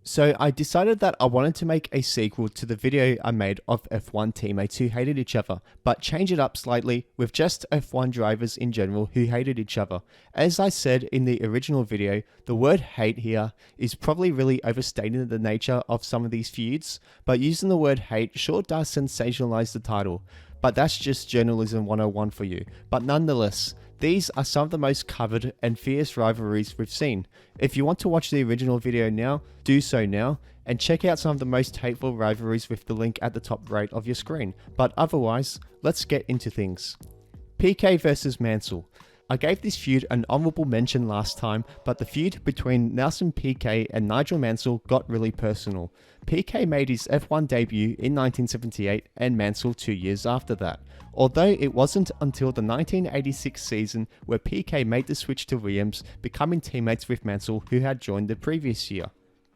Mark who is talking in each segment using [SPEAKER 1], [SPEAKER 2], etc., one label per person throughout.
[SPEAKER 1] So I decided that I wanted to make a sequel to the video I made of F1 teammates who hated each other, but change it up slightly with just F1 drivers in general who hated each other. As I said in the original video, the word hate here is probably really overstating the nature of some of these feuds, but using the word hate sure does sensationalize the title. But that's just journalism 101 for you. But nonetheless, these are some of the most covered and fierce rivalries we've seen. If you want to watch the original video now, do so now, and check out some of the most hateful rivalries with the link at the top right of your screen. But otherwise, let's get into things. PK versus Mansell. I gave this feud an honourable mention last time, but the feud between Nelson Piquet and Nigel Mansell got really personal. Piquet made his F1 debut in 1978 and Mansell 2 years after that. Although it wasn't until the 1986 season where Piquet made the switch to Williams, becoming teammates with Mansell who had joined the previous year.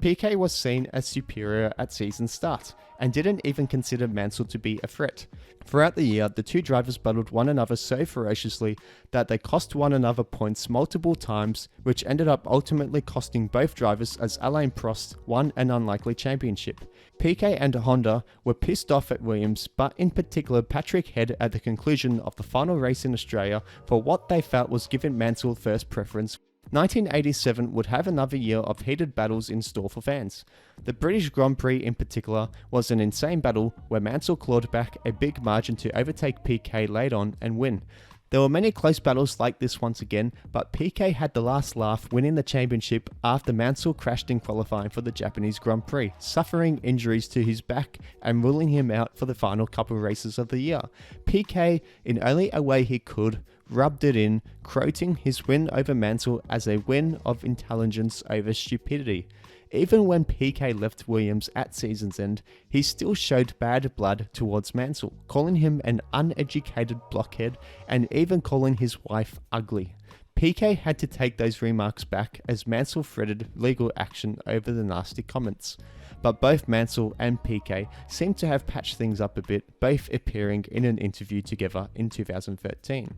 [SPEAKER 1] Piquet was seen as superior at season start, and didn't even consider Mansell to be a threat. Throughout the year, the two drivers battled one another so ferociously that they cost one another points multiple times, which ended up ultimately costing both drivers as Alain Prost won an unlikely championship. Piquet and Honda were pissed off at Williams, but in particular Patrick Head at the conclusion of the final race in Australia for what they felt was giving Mansell first preference. 1987 would have another year of heated battles in store for fans. The British Grand Prix in particular was an insane battle where Mansell clawed back a big margin to overtake Piquet late on and win. There were many close battles like this once again, but Piquet had the last laugh winning the championship after Mansell crashed in qualifying for the Japanese Grand Prix, suffering injuries to his back and ruling him out for the final couple races of the year. Piquet, in only a way he could, rubbed it in, quoting his win over Mansell as a win of intelligence over stupidity. Even when Piquet left Williams at season's end, he still showed bad blood towards Mansell, calling him an uneducated blockhead and even calling his wife ugly. Piquet had to take those remarks back as Mansell threatened legal action over the nasty comments. But both Mansell and Piquet seem to have patched things up a bit, both appearing in an interview together in 2013.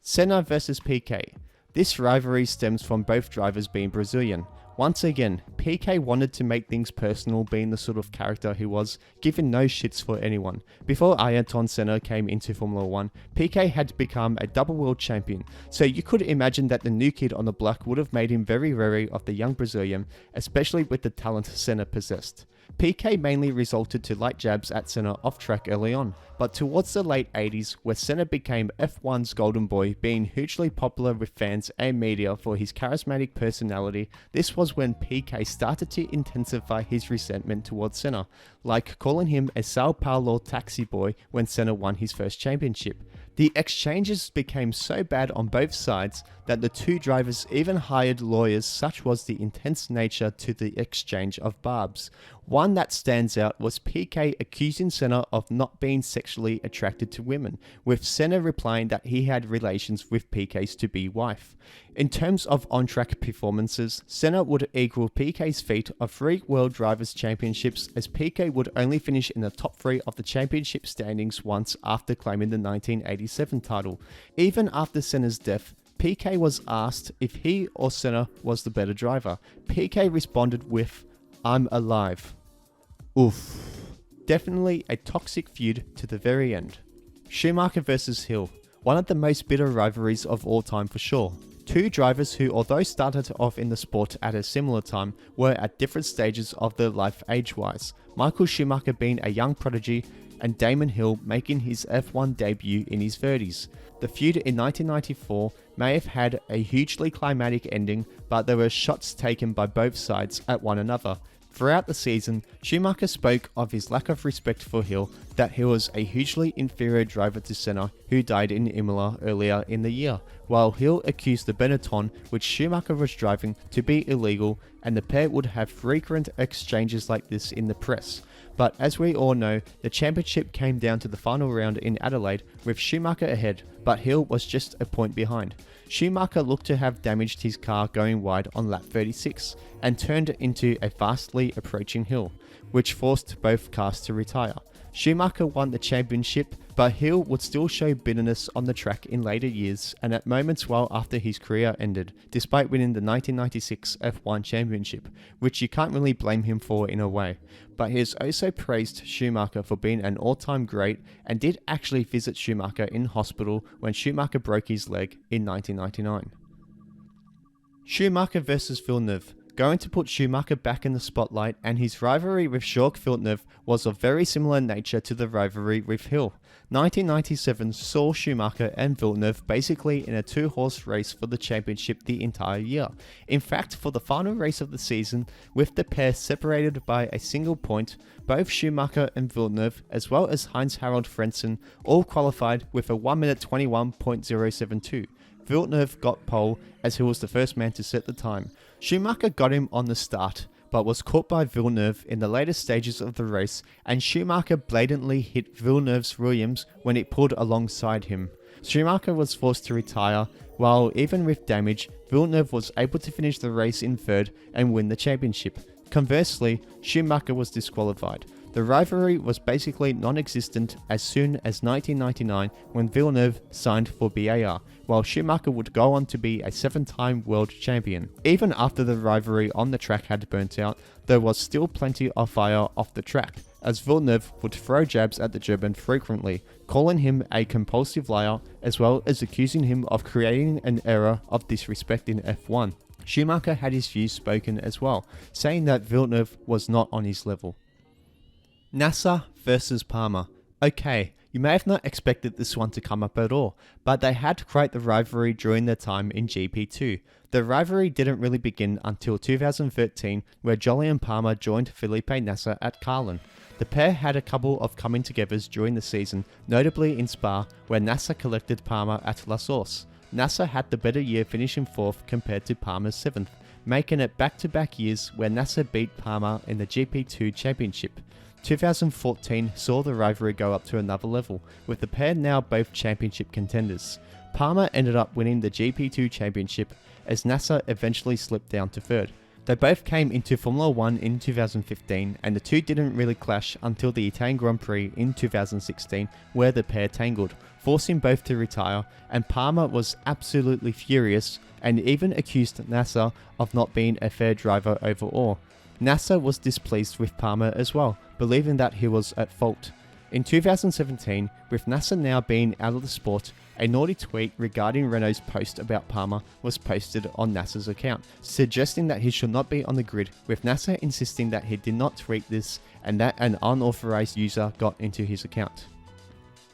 [SPEAKER 1] Cena versus Piquet. This rivalry stems from both drivers being Brazilian. Once again, Piquet wanted to make things personal, being the sort of character he was, giving no shits for anyone. Before Ayrton Senna came into Formula 1, Piquet had become a double world champion, so you could imagine that the new kid on the block would have made him very wary of the young Brazilian, especially with the talent Senna possessed. Piquet mainly resulted to light jabs at Senna off track early on, but towards the late 80s, where Senna became F1's golden boy, being hugely popular with fans and media for his charismatic personality, this was when Piquet started to intensify his resentment towards Senna, like calling him a Sao Paulo taxi boy when Senna won his first championship. The exchanges became so bad on both sides that the two drivers even hired lawyers, such was the intense nature to the exchange of barbs. One that stands out was Piquet accusing Senna of not being sexually attracted to women, with Senna replying that he had relations with Piquet's to-be wife. In terms of on-track performances, Senna would equal Piquet's feat of 3 World Drivers' Championships, as Piquet would only finish in the top 3 of the championship standings once after claiming the 1987 title. Even after Senna's death, Piquet was asked if he or Senna was the better driver. Piquet responded with, "I'm alive." Oof. Definitely a toxic feud to the very end. Schumacher versus Hill. One of the most bitter rivalries of all time for sure. Two drivers who, although started off in the sport at a similar time, were at different stages of their life age-wise. Michael Schumacher being a young prodigy and Damon Hill making his F1 debut in his 30s. The feud in 1994 may have had a hugely climatic ending, but there were shots taken by both sides at one another. Throughout the season, Schumacher spoke of his lack of respect for Hill, that he was a hugely inferior driver to Senna, who died in Imola earlier in the year, while Hill accused the Benetton, which Schumacher was driving, to be illegal, and the pair would have frequent exchanges like this in the press. But as we all know, the championship came down to the final round in Adelaide, with Schumacher ahead, but Hill was just a point behind. Schumacher looked to have damaged his car going wide on lap 36, and turned into a fastly approaching Hill, which forced both cars to retire. Schumacher won the championship, but Hill would still show bitterness on the track in later years and at moments well after his career ended, despite winning the 1996 F1 championship, which you can't really blame him for in a way. But he has also praised Schumacher for being an all-time great and did actually visit Schumacher in hospital when Schumacher broke his leg in 1999. Schumacher versus Villeneuve. Going to put Schumacher back in the spotlight, and his rivalry with Jacques Villeneuve was of very similar nature to the rivalry with Hill. 1997 saw Schumacher and Villeneuve basically in a two-horse race for the championship the entire year. In fact, for the final race of the season, with the pair separated by a single point, both Schumacher and Villeneuve, as well as Heinz-Harald Frentzen, all qualified with a 1 minute 21.072. Villeneuve got pole as he was the first man to set the time. Schumacher got him on the start, but was caught by Villeneuve in the later stages of the race, and Schumacher blatantly hit Villeneuve's Williams when it pulled alongside him. Schumacher was forced to retire, while even with damage, Villeneuve was able to finish the race in third and win the championship. Conversely, Schumacher was disqualified. The rivalry was basically non-existent as soon as 1999 when Villeneuve signed for BAR, while Schumacher would go on to be a 7-time world champion. Even after the rivalry on the track had burnt out, there was still plenty of fire off the track, as Villeneuve would throw jabs at the German frequently, calling him a compulsive liar as well as accusing him of creating an era of disrespect in F1. Schumacher had his views spoken as well, saying that Villeneuve was not on his level. Masa versus Palmer. Okay, you may have not expected this one to come up at all, but they had quite the rivalry during their time in GP2. The rivalry didn't really begin until 2013, where Jolyon Palmer joined Felipe Massa at Carlin. The pair had a couple of coming-togethers during the season, notably in Spa, where Massa collected Palmer at La Source. Massa had the better year, finishing 4th compared to Palmer's 7th, making it back-to-back years where Massa beat Palmer in the GP2 championship. 2014 saw the rivalry go up to another level, with the pair now both championship contenders. Palmer ended up winning the GP2 championship as Massa eventually slipped down to 3rd. They both came into Formula 1 in 2015, and the two didn't really clash until the Italian Grand Prix in 2016, where the pair tangled, forcing both to retire, and Palmer was absolutely furious and even accused Massa of not being a fair driver overall. Massa was displeased with Palmer as well, believing that he was at fault. In 2017, with Massa now being out of the sport, a naughty tweet regarding Renault's post about Palmer was posted on Massa's account, suggesting that he should not be on the grid, with Massa insisting that he did not tweet this and that an unauthorized user got into his account.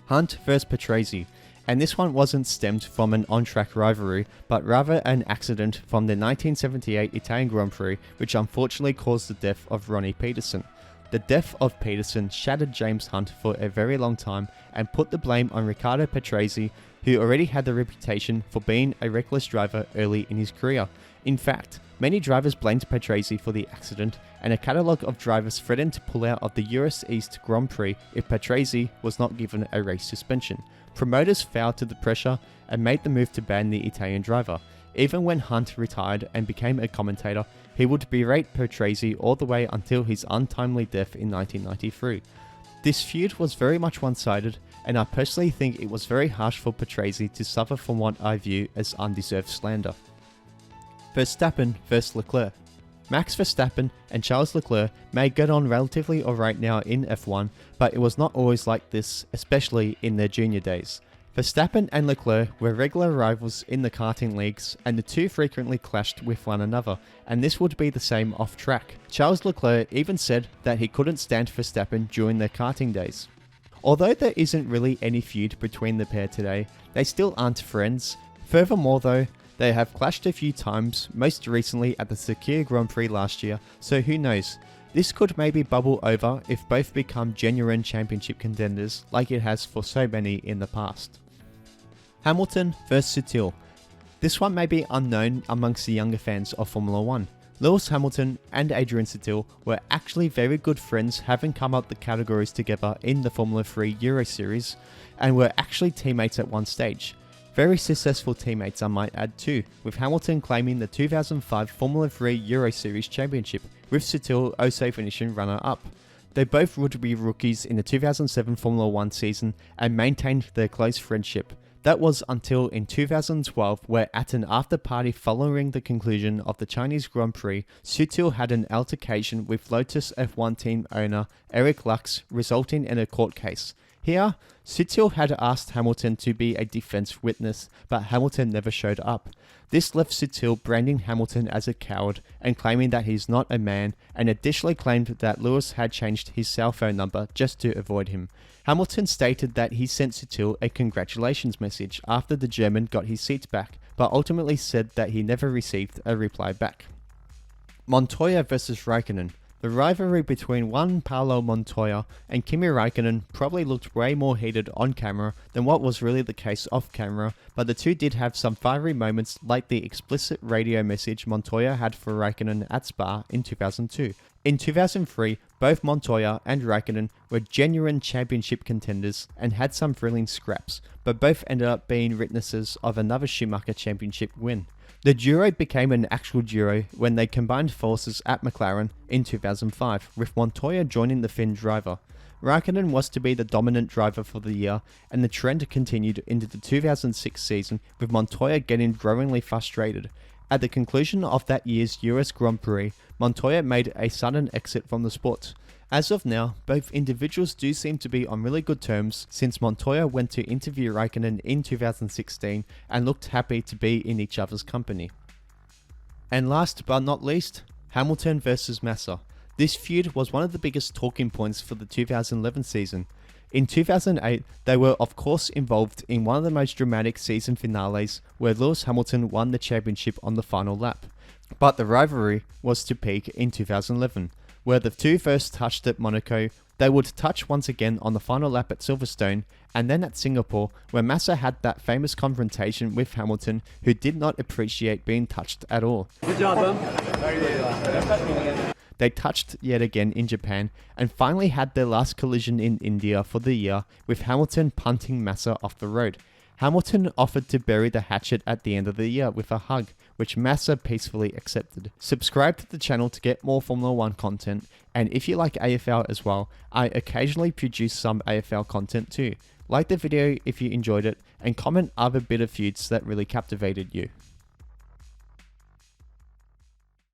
[SPEAKER 1] Hunt vs Patrese. And this one wasn't stemmed from an on-track rivalry, but rather an accident from the 1978 Italian Grand Prix, which unfortunately caused the death of Ronnie Peterson. The death of Peterson shattered James Hunt for a very long time and put the blame on Riccardo Patrese, who already had the reputation for being a reckless driver early in his career. In fact, many drivers blamed Patrese for the accident, and a catalogue of drivers threatened to pull out of the US East Grand Prix if Patrese was not given a race suspension. Promoters fell to the pressure and made the move to ban the Italian driver. Even when Hunt retired and became a commentator, he would berate Patrese all the way until his untimely death in 1993. This feud was very much one-sided, and I personally think it was very harsh for Patrese to suffer from what I view as undeserved slander. Verstappen vs Leclerc. Max Verstappen and Charles Leclerc may get on relatively alright now in F1, but it was not always like this, especially in their junior days. Verstappen and Leclerc were regular rivals in the karting leagues, and the two frequently clashed with one another, and this would be the same off track. Charles Leclerc even said that he couldn't stand Verstappen during their karting days. Although there isn't really any feud between the pair today, they still aren't friends. Furthermore though, they have clashed a few times, most recently at the Sakir Grand Prix last year, so who knows. This could maybe bubble over if both become genuine championship contenders like it has for so many in the past. Hamilton vs Sutil. This one may be unknown amongst the younger fans of Formula 1. Lewis Hamilton and Adrian Sutil were actually very good friends, having come up the categories together in the Formula 3 Euro Series, and were actually teammates at one stage. Very successful teammates I might add too, with Hamilton claiming the 2005 Formula 3 Euro Series Championship, with Sutil also finishing runner-up. They both would be rookies in the 2007 Formula 1 season and maintained their close friendship. That was until in 2012, where at an after party following the conclusion of the Chinese Grand Prix, Sutil had an altercation with Lotus F1 team owner Eric Lux, resulting in a court case. Here, Sutil had asked Hamilton to be a defense witness, but Hamilton never showed up. This left Sutil branding Hamilton as a coward and claiming that he's not a man, and additionally claimed that Lewis had changed his cell phone number just to avoid him. Hamilton stated that he sent Sutil a congratulations message after the German got his seat back, but ultimately said that he never received a reply back. Montoya versus Raikkonen. The rivalry between Juan Pablo Montoya and Kimi Raikkonen probably looked way more heated on camera than what was really the case off camera, but the two did have some fiery moments like the explicit radio message Montoya had for Raikkonen at Spa in 2002. In 2003, both Montoya and Raikkonen were genuine championship contenders and had some thrilling scraps, but both ended up being witnesses of another Schumacher championship win. The duo became an actual duo when they combined forces at McLaren in 2005, with Montoya joining the Finn driver. Raikkonen was to be the dominant driver for the year, and the trend continued into the 2006 season, with Montoya getting growingly frustrated. At the conclusion of that year's US Grand Prix, Montoya made a sudden exit from the sport. As of now, both individuals do seem to be on really good terms, since Montoya went to interview Raikkonen in 2016 and looked happy to be in each other's company. And last but not least, Hamilton versus Masa. This feud was one of the biggest talking points for the 2011 season. In 2008, they were of course involved in one of the most dramatic season finales, where Lewis Hamilton won the championship on the final lap. But the rivalry was to peak in 2011. Where the two first touched at Monaco, they would touch once again on the final lap at Silverstone, and then at Singapore, where Masa had that famous confrontation with Hamilton, who did not appreciate being touched at all.
[SPEAKER 2] Good job,
[SPEAKER 1] They touched yet again in Japan, and finally had their last collision in India for the year, with Hamilton punting Masa off the road. Hamilton offered to bury the hatchet at the end of the year with a hug, which Masa peacefully accepted. Subscribe to the channel to get more Formula 1 content, and if you like AFL as well, I occasionally produce some AFL content too. Like the video if you enjoyed it, and comment other bit of feuds that really captivated you.